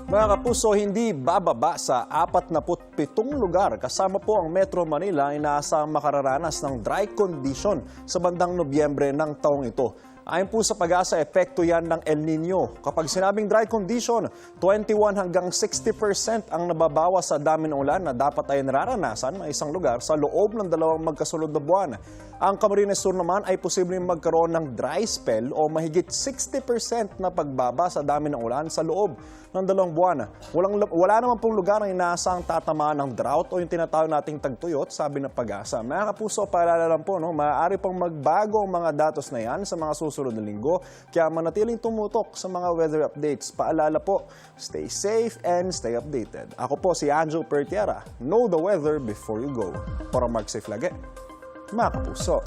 Mga kapuso, hindi bababa sa 47 lugar. Kasama po ang Metro Manila, inaasahang makararanas ng dry condition sa bandang Nobyembre ng taong ito. Ayon po sa Pag-asa, epekto yan ng El Nino. Kapag sinabing dry condition, 21 hanggang 60% ang nababawas sa dami ng ulan na dapat ay nararanasan ng isang lugar sa loob ng dalawang magkasunod na buwan. Ang Camarines Sur naman ay posibleng magkaroon ng dry spell o mahigit 60% na pagbaba sa dami ng ulan sa loob ng 2 buwan. Wala naman pong lugar ang inaasahang tatamaan ng drought o yung tinatawag nating tagtuyot, sabi ng Pag-asa. Mga kapuso, paalala lang po, maaari pong magbago ang mga datos na yan sa mga susunod na linggo, kaya manatiling tumutok sa mga weather updates. Paalala po, stay safe and stay updated. Ako po si Angel Pertiera. Know the weather before you go. Para mag-safe lagi, mga kapuso.